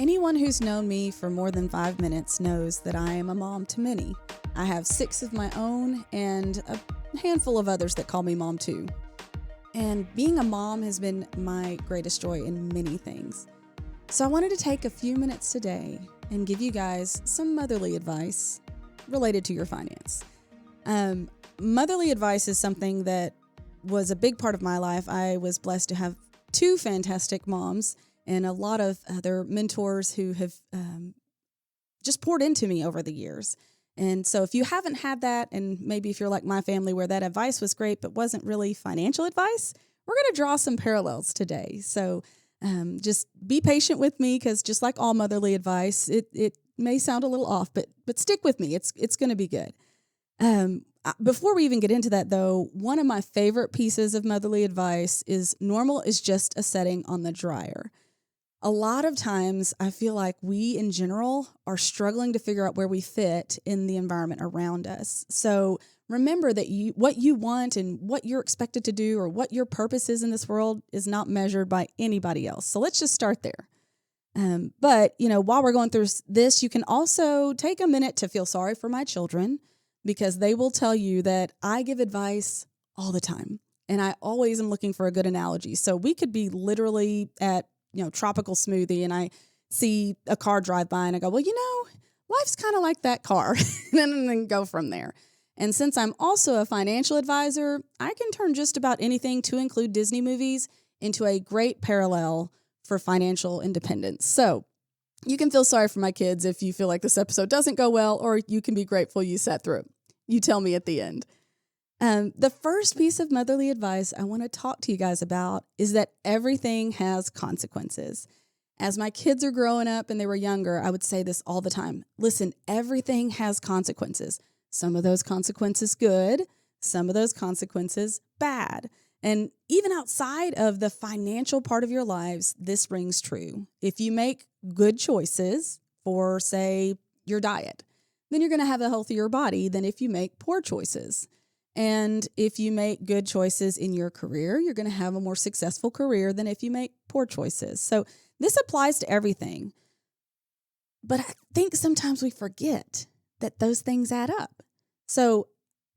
Anyone who's known me for more than 5 minutes knows that I am a mom to many. I have 6 of my own and a handful of others that call me mom too. And being a mom has been my greatest joy in many things. So I wanted to take a few minutes today and give you guys some motherly advice related to your finance. Motherly advice is something that was a big part of my life. I was blessed to have 2 fantastic moms and a lot of other mentors who have just poured into me over the years. And so if you haven't had that, and maybe if you're like my family where that advice was great but wasn't really financial advice, we're going to draw some parallels today. So just be patient with me, because just like all motherly advice, it may sound a little off, but stick with me. It's going to be good. Before we even get into that, though, one of my favorite pieces of motherly advice is normal is just a setting on the dryer. A lot of times I feel like we in general are struggling to figure out where we fit in the environment around us. So remember that what you want and what you're expected to do or what your purpose is in this world is not measured by anybody else. So let's just start there. But while we're going through this, you can also take a minute to feel sorry for my children, because they will tell you that I give advice all the time. And I always am looking for a good analogy. So we could be literally at tropical smoothie, and I see a car drive by and I go, well, life's kind of like that car, and then go from there. And since I'm also a financial advisor, I can turn just about anything, to include Disney movies, into a great parallel for financial independence. So you can feel sorry for my kids if you feel like this episode doesn't go well, or you can be grateful you sat through it. You tell me at the end. The first piece of motherly advice I want to talk to you guys about is that everything has consequences. As my kids are growing up and they were younger, I would say this all the time. Listen, everything has consequences. Some of those consequences good, some of those consequences bad. And even outside of the financial part of your lives, this rings true. If you make good choices for, say, your diet, then you're going to have a healthier body than if you make poor choices. And if you make good choices in your career, you're going to have a more successful career than if you make poor choices. So this applies to everything. But I think sometimes we forget that those things add up. So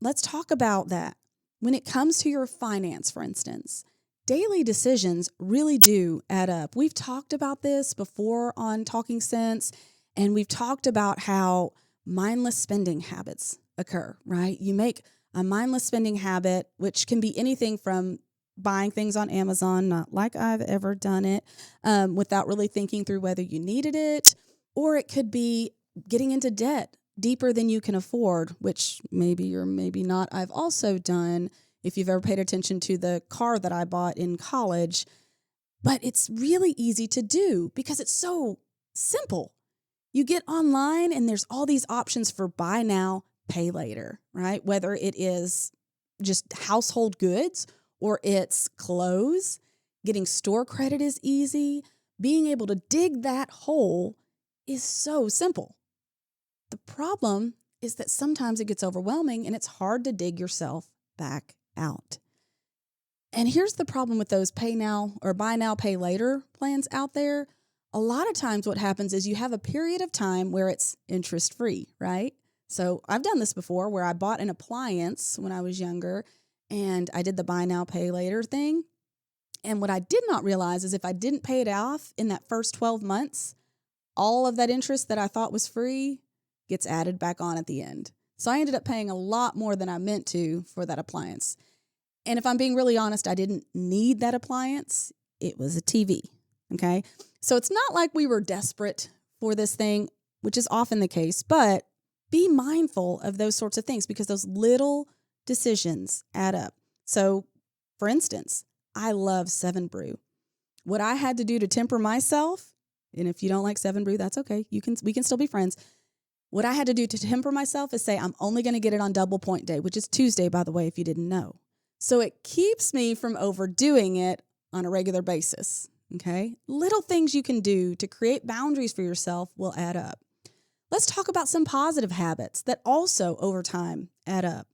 let's talk about that. When it comes to your finance, for instance, daily decisions really do add up. We've talked about this before on Talking Sense, and we've talked about how mindless spending habits occur, right? You make a mindless spending habit, which can be anything from buying things on Amazon, not like I've ever done it, without really thinking through whether you needed it, or it could be getting into debt deeper than you can afford, which maybe or maybe not I've also done if you've ever paid attention to the car that I bought in college. But it's really easy to do because it's so simple. You get online and there's all these options for buy now, pay later, right? Whether it is just household goods or it's clothes, getting store credit is easy. Being able to dig that hole is so simple. The problem is that sometimes it gets overwhelming and it's hard to dig yourself back out. And here's the problem with those pay now or buy now, pay later plans out there. A lot of times what happens is you have a period of time where it's interest free, right? So I've done this before where I bought an appliance when I was younger and I did the buy now, pay later thing. And what I did not realize is if I didn't pay it off in that first 12 months, all of that interest that I thought was free gets added back on at the end. So I ended up paying a lot more than I meant to for that appliance. And if I'm being really honest, I didn't need that appliance. It was a TV, okay? So it's not like we were desperate for this thing, which is often the case, but be mindful of those sorts of things because those little decisions add up. So, for instance, I love 7 Brew. What I had to do to temper myself, and if you don't like 7 Brew, that's okay. We can still be friends. What I had to do to temper myself is say, I'm only going to get it on double point day, which is Tuesday, by the way, if you didn't know. So it keeps me from overdoing it on a regular basis, okay? Little things you can do to create boundaries for yourself will add up. Let's talk about some positive habits that also, over time, add up.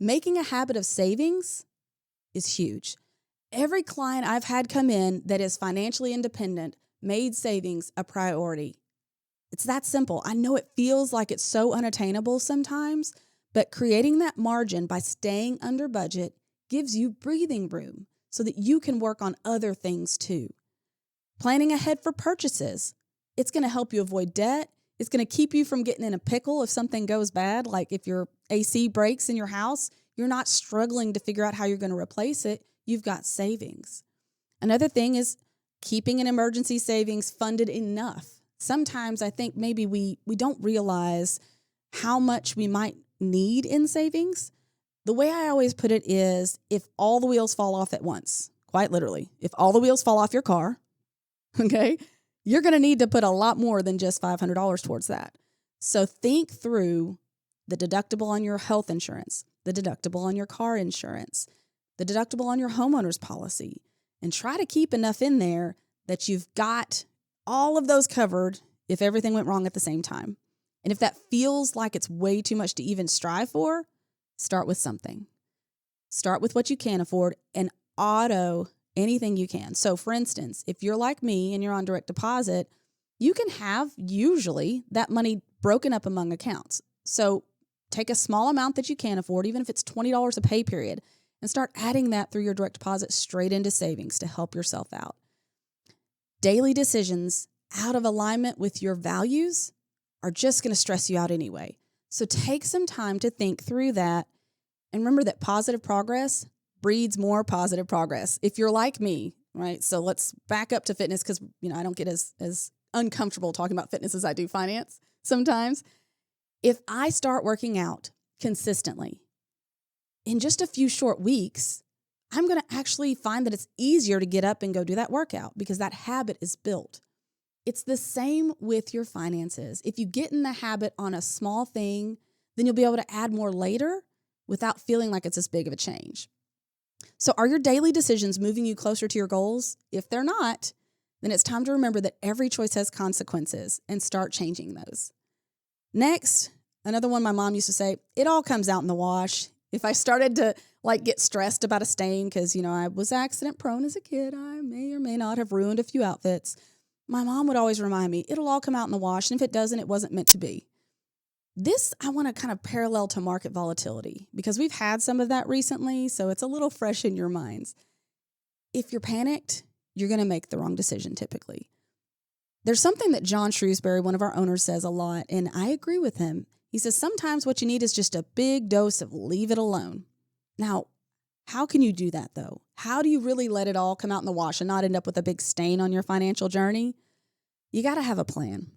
Making a habit of savings is huge. Every client I've had come in that is financially independent made savings a priority. It's that simple. I know it feels like it's so unattainable sometimes, but creating that margin by staying under budget gives you breathing room so that you can work on other things too. Planning ahead for purchases. It's going to help you avoid debt. It's going to keep you from getting in a pickle if something goes bad, like if your AC breaks in your house, you're not struggling to figure out how you're going to replace it. You've got savings. Another thing is keeping an emergency savings funded enough. Sometimes I think maybe we don't realize how much we might need in savings. The way I always put it is if all the wheels fall off at once, quite literally, if all the wheels fall off your car, okay, you're going to need to put a lot more than just $500 towards that. So think through the deductible on your health insurance, the deductible on your car insurance, the deductible on your homeowner's policy, and try to keep enough in there that you've got all of those covered if everything went wrong at the same time. And if that feels like it's way too much to even strive for, start with something. Start with what you can afford and auto anything you can. So for instance, if you're like me and you're on direct deposit, you can have usually that money broken up among accounts. So take a small amount that you can afford, even if it's $20 a pay period, and start adding that through your direct deposit straight into savings to help yourself out. Daily decisions out of alignment with your values are just going to stress you out anyway. So take some time to think through that. And remember that positive progress breeds more positive progress. If you're like me, right? So let's back up to fitness because, I don't get as uncomfortable talking about fitness as I do finance sometimes. If I start working out consistently in just a few short weeks, I'm going to actually find that it's easier to get up and go do that workout because that habit is built. It's the same with your finances. If you get in the habit on a small thing, then you'll be able to add more later without feeling like it's as big of a change. So are your daily decisions moving you closer to your goals? If they're not, then it's time to remember that every choice has consequences and start changing those. Next, another one my mom used to say, it all comes out in the wash. If I started to get stressed about a stain because, I was accident prone as a kid, I may or may not have ruined a few outfits. My mom would always remind me, it'll all come out in the wash. And if it doesn't, it wasn't meant to be. This I want to kind of parallel to market volatility because we've had some of that recently. So it's a little fresh in your minds. If you're panicked, you're going to make the wrong decision typically. There's something that John Shrewsbury, one of our owners, says a lot, and I agree with him. He says sometimes what you need is just a big dose of leave it alone. Now, how can you do that though? How do you really let it all come out in the wash and not end up with a big stain on your financial journey? You got to have a plan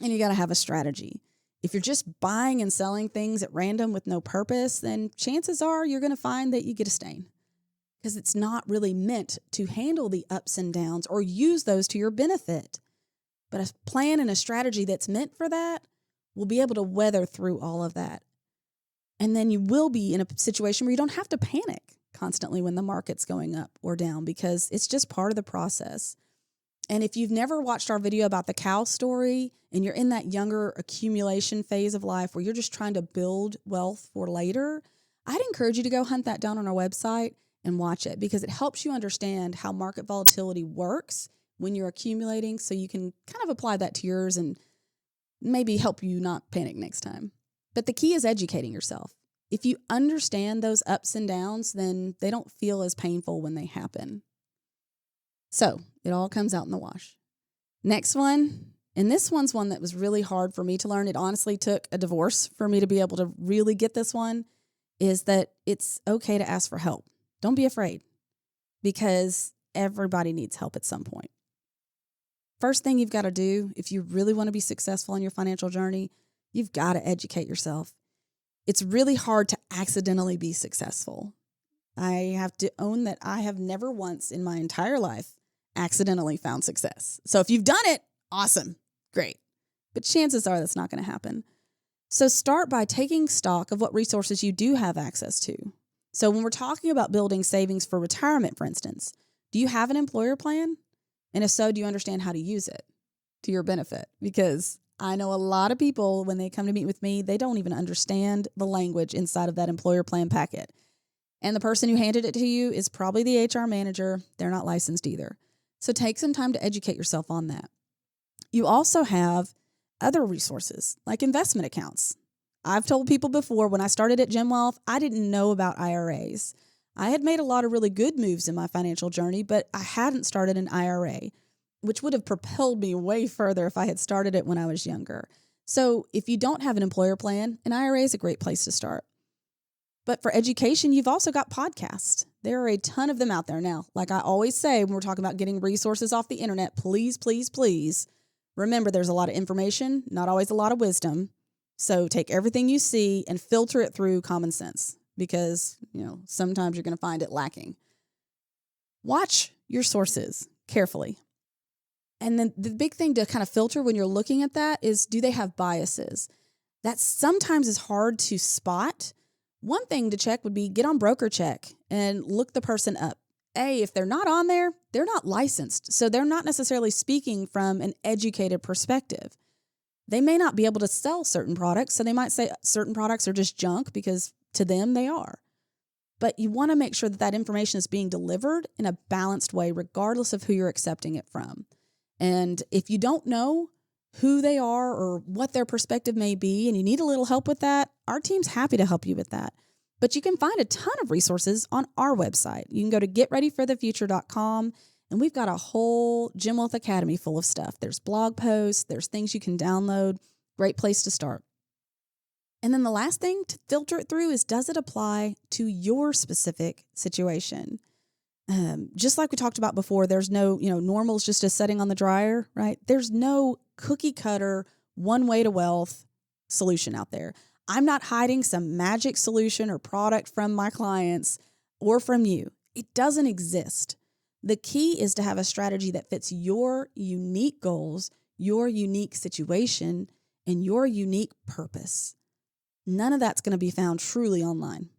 and you got to have a strategy. If you're just buying and selling things at random with no purpose, then chances are you're going to find that you get a stain because it's not really meant to handle the ups and downs or use those to your benefit. But a plan and a strategy that's meant for that will be able to weather through all of that. And then you will be in a situation where you don't have to panic constantly when the market's going up or down because it's just part of the process. And if you've never watched our video about the cow story and you're in that younger accumulation phase of life where you're just trying to build wealth for later, I'd encourage you to go hunt that down on our website and watch it because it helps you understand how market volatility works when you're accumulating so you can kind of apply that to yours and maybe help you not panic next time. But the key is educating yourself. If you understand those ups and downs, then they don't feel as painful when they happen. So it all comes out in the wash. Next one, and this one's one that was really hard for me to learn. It honestly took a divorce for me to be able to really get this one, is that it's okay to ask for help. Don't be afraid because everybody needs help at some point. First thing you've got to do if you really want to be successful in your financial journey, you've got to educate yourself. It's really hard to accidentally be successful. I have to own that I have never once in my entire life accidentally found success. So if you've done it, awesome, great. But chances are that's not going to happen. So start by taking stock of what resources you do have access to. So when we're talking about building savings for retirement, for instance, do you have an employer plan? And if so, do you understand how to use it to your benefit? Because I know a lot of people, when they come to meet with me, they don't even understand the language inside of that employer plan packet. And the person who handed it to you is probably the HR manager. They're not licensed either. So take some time to educate yourself on that. You also have other resources like investment accounts. I've told people before, when I started at Gem Wealth, I didn't know about IRAs. I had made a lot of really good moves in my financial journey, but I hadn't started an IRA, which would have propelled me way further if I had started it when I was younger. So if you don't have an employer plan, an IRA is a great place to start. But for education, you've also got podcasts. There are a ton of them out there now. Like I always say when we're talking about getting resources off the internet, please, please, please remember there's a lot of information, not always a lot of wisdom. So take everything you see and filter it through common sense because, sometimes you're going to find it lacking. Watch your sources carefully. And then the big thing to kind of filter when you're looking at that is, do they have biases? That sometimes is hard to spot. One thing to check would be get on Broker Check and look the person up. If they're not on there, they're not licensed. So they're not necessarily speaking from an educated perspective. They may not be able to sell certain products. So they might say certain products are just junk because to them they are. But you want to make sure that information is being delivered in a balanced way, regardless of who you're accepting it from. And if you don't know who they are or what their perspective may be, and you need a little help with that, our team's happy to help you with that. But you can find a ton of resources on our website. You can go to getreadyforthefuture.com, and we've got a whole Gem Wealth Academy full of stuff. There's blog posts, there's things you can download. Great place to start. And then the last thing to filter it through is, does it apply to your specific situation? Just like we talked about before, there's no, normal's just a setting on the dryer, right? There's no cookie cutter, one way to wealth solution out there. I'm not hiding some magic solution or product from my clients or from you. It doesn't exist. The key is to have a strategy that fits your unique goals, your unique situation, and your unique purpose. None of that's going to be found truly online.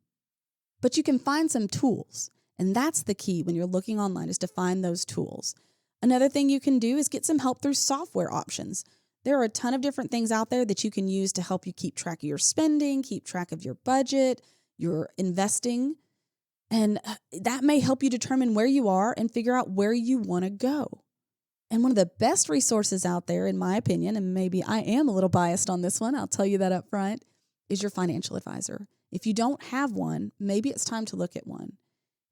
But you can find some tools. And that's the key when you're looking online, is to find those tools. Another thing you can do is get some help through software options. There are a ton of different things out there that you can use to help you keep track of your spending, keep track of your budget, your investing. And that may help you determine where you are and figure out where you want to go. And one of the best resources out there, in my opinion, and maybe I am a little biased on this one, I'll tell you that up front, is your financial advisor. If you don't have one, maybe it's time to look at one.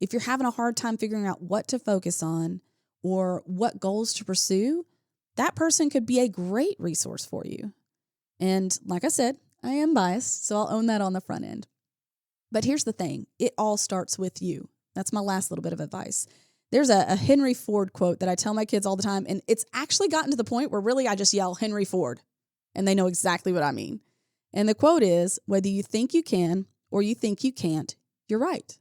If you're having a hard time figuring out what to focus on or what goals to pursue, that person could be a great resource for you. And like I said, I am biased, so I'll own that on the front end. But here's the thing. It all starts with you. That's my last little bit of advice. There's a Henry Ford quote that I tell my kids all the time, and it's actually gotten to the point where really I just yell Henry Ford, and they know exactly what I mean. And the quote is, whether you think you can or you think you can't, you're right.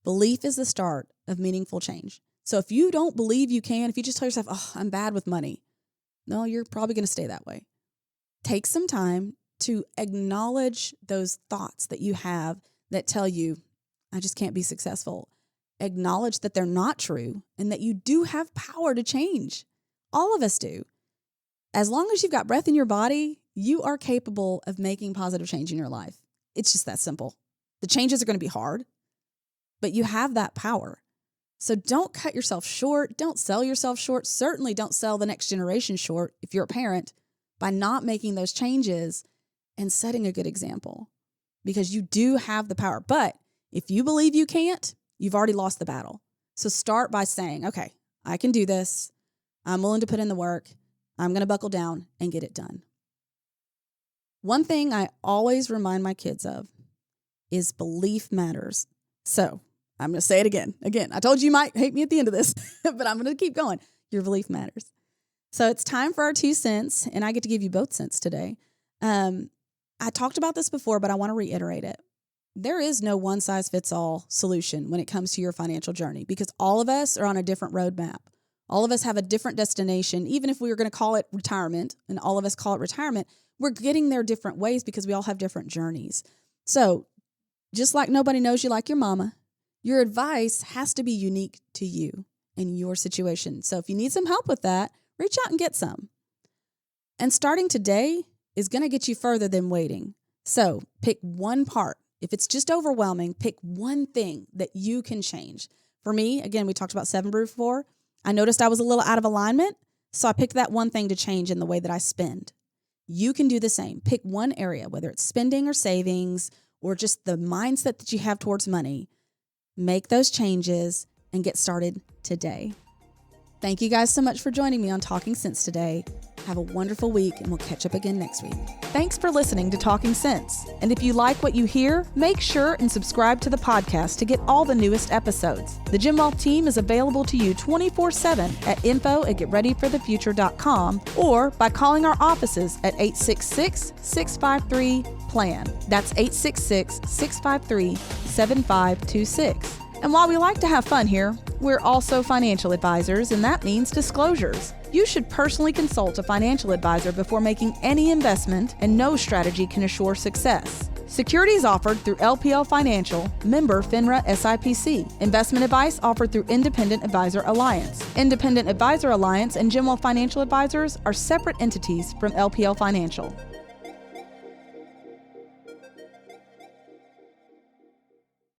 Belief is the start of meaningful change. So if you don't believe you can, if you just tell yourself, I'm bad with money, no, you're probably going to stay that way. Take some time to acknowledge those thoughts that you have that tell you, I just can't be successful. Acknowledge that they're not true and that you do have power to change. All of us do. As long as you've got breath in your body, you are capable of making positive change in your life. It's just that simple. The changes are going to be hard, but you have that power. So don't cut yourself short. Don't sell yourself short. Certainly don't sell the next generation short if you're a parent by not making those changes and setting a good example, because you do have the power. But if you believe you can't, you've already lost the battle. So start by saying, okay, I can do this. I'm willing to put in the work. I'm going to buckle down and get it done. One thing I always remind my kids of is belief matters. So I'm going to say it again. Again, I told you might hate me at the end of this, but I'm going to keep going. Your belief matters. So it's time for our 2 cents, and I get to give you both cents today. I talked about this before, but I want to reiterate it. There is no one-size-fits-all solution when it comes to your financial journey, because all of us are on a different roadmap. All of us have a different destination. Even if we were going to call it retirement, and all of us call it retirement, we're getting there different ways because we all have different journeys. So just like nobody knows you like your mama, your advice has to be unique to you and your situation. So if you need some help with that, reach out and get some. And starting today is going to get you further than waiting. So pick one part. If it's just overwhelming, pick one thing that you can change. For me, again, we talked about 7 before. I noticed I was a little out of alignment, so I picked that one thing to change in the way that I spend. You can do the same. Pick one area, whether it's spending or savings or just the mindset that you have towards money. Make those changes and get started today. Thank you guys so much for joining me on Talking Sense today. Have a wonderful week, and we'll catch up again next week. Thanks for listening to Talking Sense. And if you like what you hear, make sure and subscribe to the podcast to get all the newest episodes. The Gym Wealth team is available to you 24/7 at info@getreadyforthefuture.com or by calling our offices at 866-653-PLAN. That's 866-653-7526. And while we like to have fun here, we're also financial advisors, and that means disclosures. You should personally consult a financial advisor before making any investment, and no strategy can assure success. Securities offered through LPL Financial, member FINRA SIPC. Investment advice offered through Independent Advisor Alliance. Independent Advisor Alliance and Gym Wealth Financial Advisors are separate entities from LPL Financial.